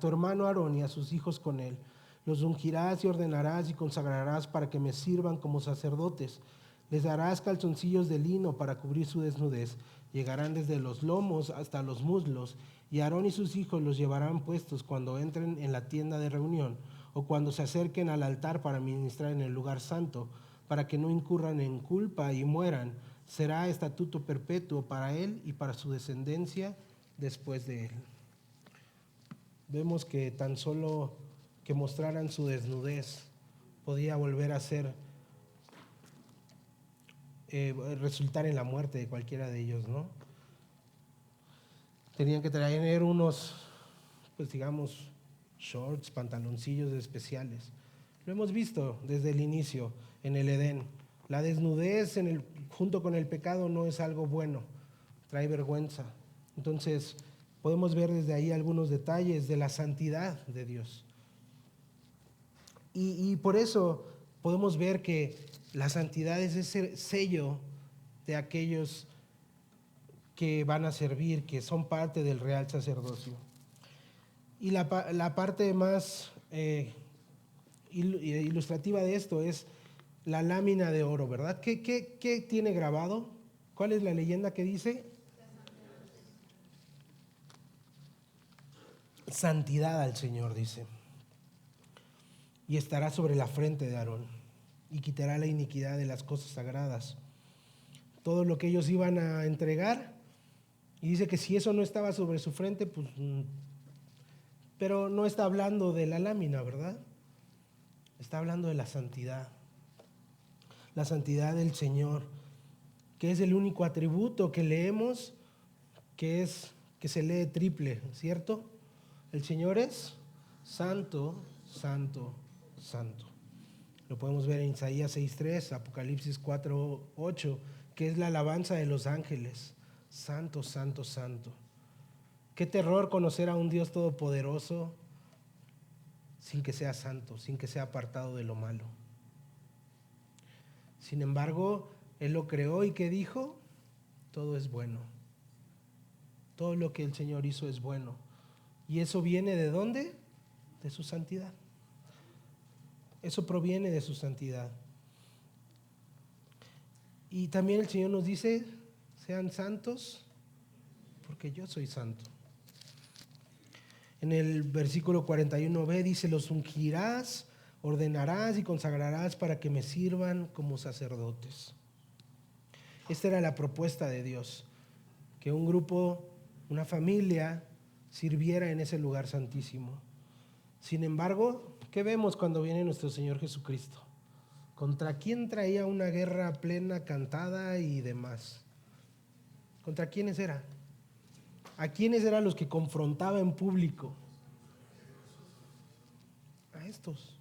hermano Aarón y a sus hijos con él. Los ungirás y ordenarás y consagrarás para que me sirvan como sacerdotes. Les darás calzoncillos de lino para cubrir su desnudez. Llegarán desde los lomos hasta los muslos, y Aarón y sus hijos los llevarán puestos cuando entren en la tienda de reunión o cuando se acerquen al altar para ministrar en el lugar santo, para que no incurran en culpa y mueran. Será estatuto perpetuo para él y para su descendencia después de él. Vemos que tan solo que mostraran su desnudez podía volver a ser resultar en la muerte de cualquiera de ellos, ¿no? Tenían que traer unos, pues digamos, shorts, pantaloncillos especiales. Lo hemos visto desde el inicio en el Edén. La desnudez junto con el pecado no es algo bueno, trae vergüenza. Entonces podemos ver desde ahí algunos detalles de la santidad de Dios. Y por eso podemos ver que la santidad es ese sello de aquellos que van a servir, que son parte del real sacerdocio. Y la parte más ilustrativa de esto es la lámina de oro, ¿verdad? ¿Qué tiene grabado? ¿Cuál es la leyenda que dice? Santidad al Señor, dice. Y estará sobre la frente de Aarón y quitará la iniquidad de las cosas sagradas. Todo lo que ellos iban a entregar, y dice que si eso no estaba sobre su frente, pues, pero no está hablando de la lámina, ¿verdad? Está hablando de la santidad del Señor, que es el único atributo que leemos, que se lee triple, ¿cierto? El Señor es santo, santo, santo. Lo podemos ver en Isaías 6:3, Apocalipsis 4:8, que es la alabanza de los ángeles. Santo, santo, santo. Qué terror conocer a un Dios todopoderoso sin que sea santo, sin que sea apartado de lo malo. Sin embargo, Él lo creó y ¿qué dijo? Todo es bueno. Todo lo que el Señor hizo es bueno. ¿Y eso viene de dónde? De su santidad. Eso proviene de su santidad. Y también el Señor nos dice, sean santos, porque yo soy santo. En el versículo 41b dice, los ungirás, ordenarás y consagrarás para que me sirvan como sacerdotes. Esta era la propuesta de Dios, que un grupo, una familia, sirviera en ese lugar santísimo. Sin embargo, ¿qué vemos cuando viene nuestro Señor Jesucristo? ¿Contra quién traía una guerra plena, cantada y demás? ¿Contra quiénes era? ¿A quiénes eran los que confrontaba en público? A estos,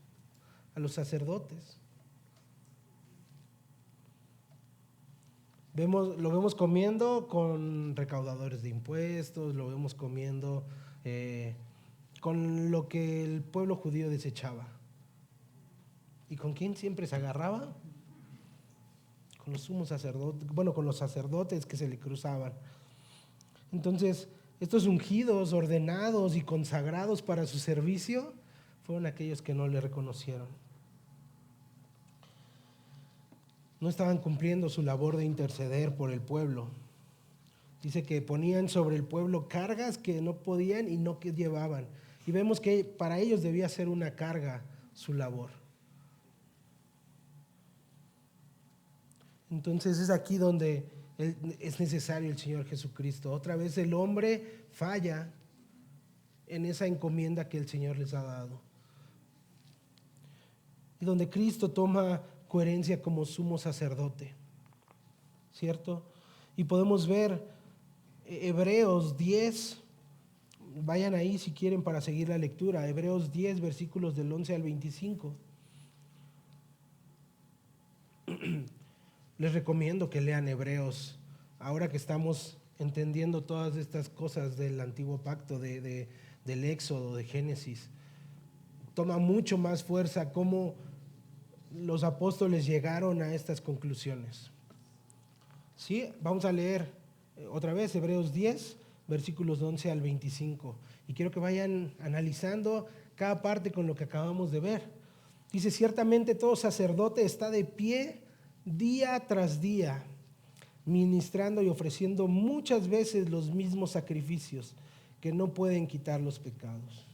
a los sacerdotes. Lo vemos comiendo con recaudadores de impuestos, lo vemos comiendo con lo que el pueblo judío desechaba. ¿Y con quién siempre se agarraba? Con los sumos sacerdotes, con los sacerdotes que se le cruzaban. Entonces, estos ungidos, ordenados y consagrados para su servicio fueron aquellos que no le reconocieron. No estaban cumpliendo su labor de interceder por el pueblo. Dice que ponían sobre el pueblo cargas que no podían y no que llevaban. Y vemos que para ellos debía ser una carga su labor. Entonces es aquí donde es necesario el Señor Jesucristo. Otra vez el hombre falla en esa encomienda que el Señor les ha dado. Y donde Cristo toma coherencia como sumo sacerdote, ¿cierto? Y podemos ver Hebreos 10, vayan ahí si quieren para seguir la lectura, Hebreos 10, versículos del 11 al 25. Les recomiendo que lean Hebreos, ahora que estamos entendiendo todas estas cosas del antiguo pacto, del Éxodo, de Génesis. Toma mucho más fuerza cómo los apóstoles llegaron a estas conclusiones. ¿Sí? Vamos a leer otra vez Hebreos 10, versículos 11 al 25. Y quiero que vayan analizando cada parte con lo que acabamos de ver. Dice, ciertamente todo sacerdote está de pie día tras día, ministrando y ofreciendo muchas veces los mismos sacrificios que no pueden quitar los pecados.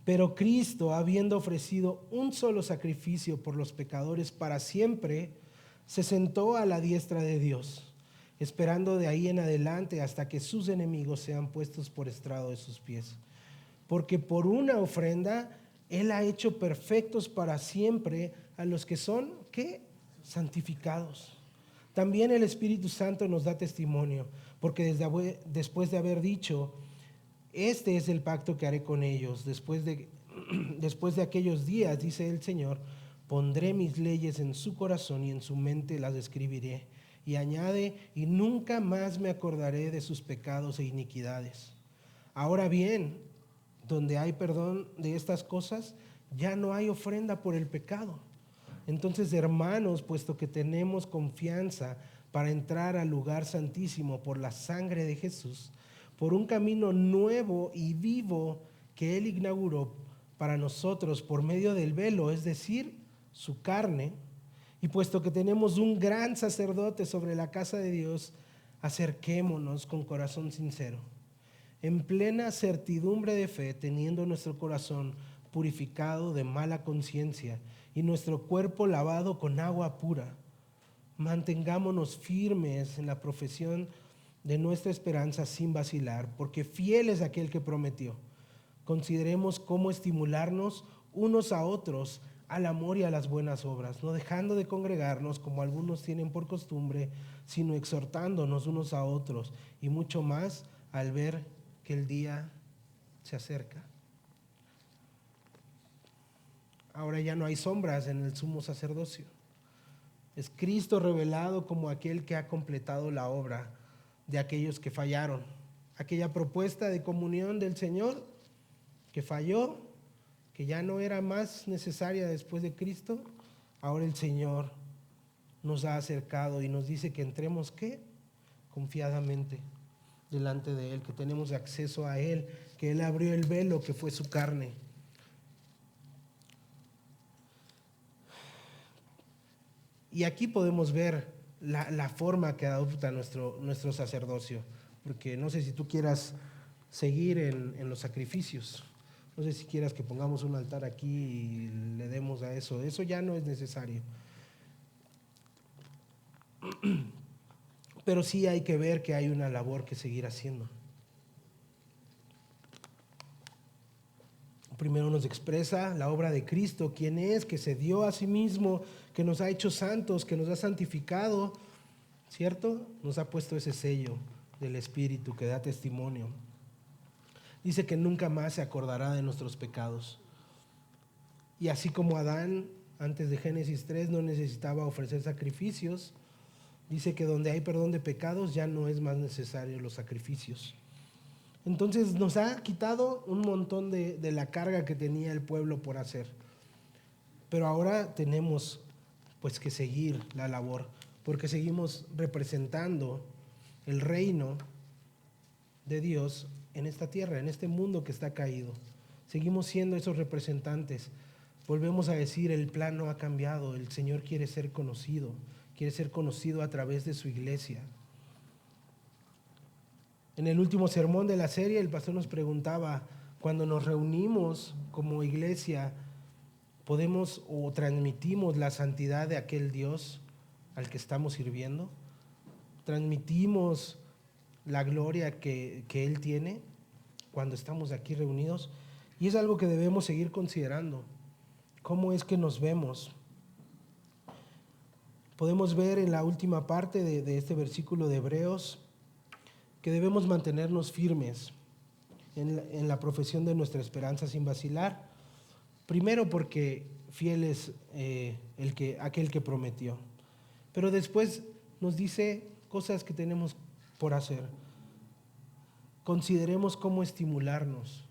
Pero Cristo, habiendo ofrecido un solo sacrificio por los pecadores para siempre, se sentó a la diestra de Dios, esperando de ahí en adelante hasta que sus enemigos sean puestos por estrado de sus pies. Porque por una ofrenda Él ha hecho perfectos para siempre a los que son, ¿qué? Santificados. También el Espíritu Santo nos da testimonio, porque después de haber dicho, este es el pacto que haré con ellos, después de aquellos días, dice el Señor, pondré mis leyes en su corazón y en su mente las escribiré. Y añade, y nunca más me acordaré de sus pecados e iniquidades. Ahora bien, donde hay perdón de estas cosas, ya no hay ofrenda por el pecado. Entonces, hermanos, puesto que tenemos confianza para entrar al lugar santísimo por la sangre de Jesús, por un camino nuevo y vivo que Él inauguró para nosotros por medio del velo, es decir, su carne, y puesto que tenemos un gran sacerdote sobre la casa de Dios, acerquémonos con corazón sincero, en plena certidumbre de fe, teniendo nuestro corazón purificado de mala conciencia y nuestro cuerpo lavado con agua pura. Mantengámonos firmes en la profesión de nuestra esperanza sin vacilar, porque fiel es aquel que prometió. Consideremos cómo estimularnos unos a otros al amor y a las buenas obras, no dejando de congregarnos como algunos tienen por costumbre, sino exhortándonos unos a otros, y mucho más al ver que el día se acerca. Ahora ya no hay sombras en el sumo sacerdocio. Es Cristo revelado como aquel que ha completado la obra de aquellos que fallaron. Aquella propuesta de comunión del Señor que falló, que ya no era más necesaria después de Cristo, ahora el Señor nos ha acercado y nos dice que entremos, ¿qué? Confiadamente delante de Él, que tenemos acceso a Él, que Él abrió el velo que fue su carne. Y aquí podemos ver la forma que adopta nuestro sacerdocio, porque no sé si tú quieras seguir en los sacrificios, no sé si quieras que pongamos un altar aquí y le demos a eso ya no es necesario. Pero sí hay que ver que hay una labor que seguir haciendo. Primero nos expresa la obra de Cristo, quién es, que se dio a sí mismo, que nos ha hecho santos, que nos ha santificado, ¿cierto? Nos ha puesto ese sello del Espíritu que da testimonio. Dice que nunca más se acordará de nuestros pecados. Y así como Adán, antes de Génesis 3, no necesitaba ofrecer sacrificios, dice que donde hay perdón de pecados ya no es más necesario los sacrificios. Entonces nos ha quitado un montón de la carga que tenía el pueblo por hacer. Pero ahora tenemos pues que seguir la labor, porque seguimos representando el reino de Dios en esta tierra, en este mundo que está caído. Seguimos siendo esos representantes. Volvemos a decir, el plan no ha cambiado. El Señor quiere ser conocido a través de su iglesia. En el último sermón de la serie, el pastor nos preguntaba, cuando nos reunimos como iglesia, ¿podemos o transmitimos la santidad de aquel Dios al que estamos sirviendo? ¿Transmitimos la gloria que Él tiene cuando estamos aquí reunidos? Y es algo que debemos seguir considerando. ¿Cómo es que nos vemos? Podemos ver en la última parte de este versículo de Hebreos que debemos mantenernos firmes en la profesión de nuestra esperanza sin vacilar. Primero porque fiel es aquel que prometió. Pero después nos dice cosas que tenemos por hacer. Consideremos cómo estimularnos.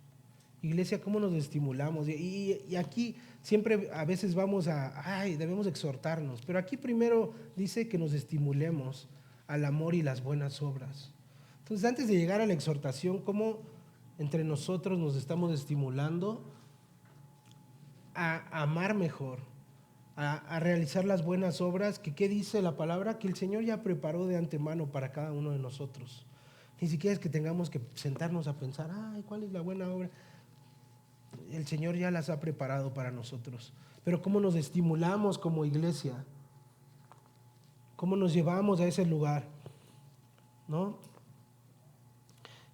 Iglesia, ¿cómo nos estimulamos? Y aquí siempre a veces vamos debemos exhortarnos, pero aquí primero dice que nos estimulemos al amor y las buenas obras. Entonces, antes de llegar a la exhortación, ¿cómo entre nosotros nos estamos estimulando a amar mejor, a realizar las buenas obras? ¿Qué dice la palabra? Que el Señor ya preparó de antemano para cada uno de nosotros. Ni siquiera es que tengamos que sentarnos a pensar, ¿cuál es la buena obra? El Señor ya las ha preparado para nosotros. Pero ¿cómo nos estimulamos como iglesia? ¿Cómo nos llevamos a ese lugar? ¿No?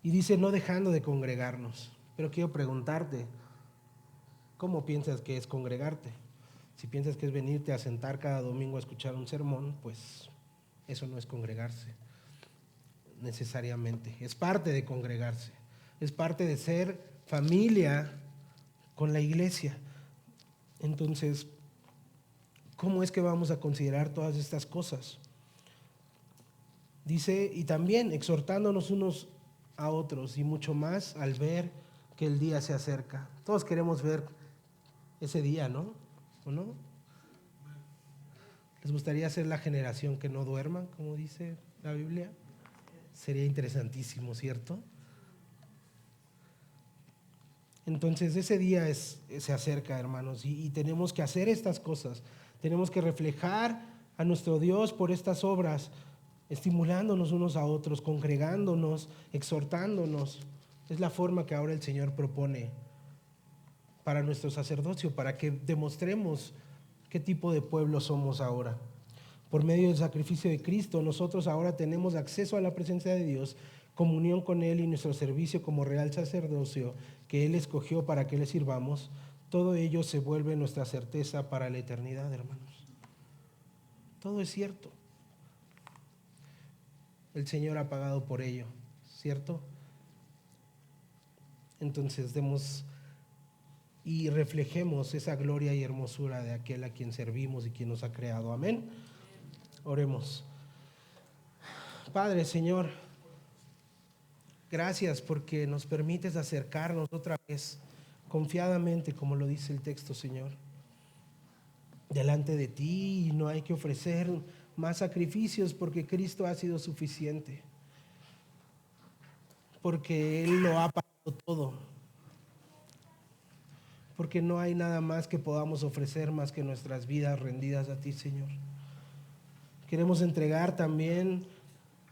Y dice, no dejando de congregarnos. Pero quiero preguntarte, ¿cómo piensas que es congregarte? Si piensas que es venirte a sentar cada domingo a escuchar un sermón, pues eso no es congregarse necesariamente. Es parte de congregarse. Es parte de ser familia con la iglesia. Entonces, ¿cómo es que vamos a considerar todas estas cosas? Dice, y también exhortándonos unos a otros, y mucho más al ver que el día se acerca. Todos queremos ver ese día, ¿no? ¿O no? ¿Les gustaría ser la generación que no duerma, como dice la Biblia? Sería interesantísimo, ¿cierto? Entonces ese día se acerca, hermanos, y tenemos que hacer estas cosas. Tenemos que reflejar a nuestro Dios por estas obras, estimulándonos unos a otros, congregándonos, exhortándonos. Es la forma que ahora el Señor propone para nuestro sacerdocio, para que demostremos qué tipo de pueblo somos ahora. Por medio del sacrificio de Cristo, nosotros ahora tenemos acceso a la presencia de Dios, comunión con Él y nuestro servicio como real sacerdocio que Él escogió para que le sirvamos. Todo ello se vuelve nuestra certeza para la eternidad, hermanos. Todo es cierto. El Señor ha pagado por ello, ¿cierto? Entonces demos y reflejemos esa gloria y hermosura de aquel a quien servimos y quien nos ha creado. Amén. Oremos. Padre, Señor, gracias porque nos permites acercarnos otra vez confiadamente, como lo dice el texto, Señor, delante de ti, y no hay que ofrecer más sacrificios porque Cristo ha sido suficiente, porque Él lo ha pagado todo, porque no hay nada más que podamos ofrecer más que nuestras vidas rendidas a ti, Señor. Queremos entregar también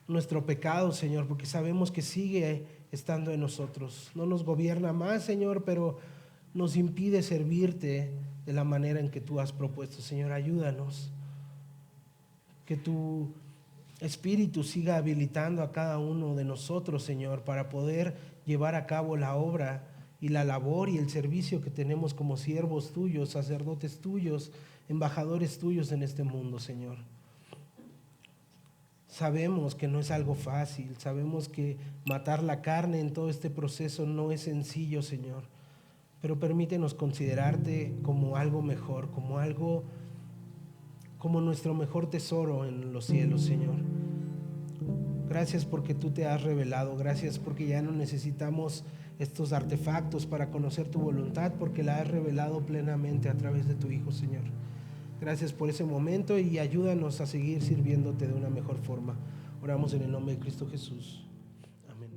nuestro pecado, Señor, porque sabemos que sigue estando en nosotros. No nos gobierna más, Señor, pero nos impide servirte de la manera en que tú has propuesto. Señor, ayúdanos. Que tu Espíritu siga habilitando a cada uno de nosotros, Señor, para poder llevar a cabo la obra y la labor y el servicio que tenemos como siervos tuyos, sacerdotes tuyos, embajadores tuyos en este mundo, Señor. Sabemos que no es algo fácil, sabemos que matar la carne en todo este proceso no es sencillo, Señor, pero permítenos considerarte como algo mejor, como nuestro mejor tesoro en los cielos, Señor. Gracias porque tú te has revelado, gracias porque ya no necesitamos estos artefactos para conocer tu voluntad, porque la has revelado plenamente a través de tu Hijo, Señor. Gracias por ese momento y ayúdanos a seguir sirviéndote de una mejor forma. Oramos en el nombre de Cristo Jesús. Amén.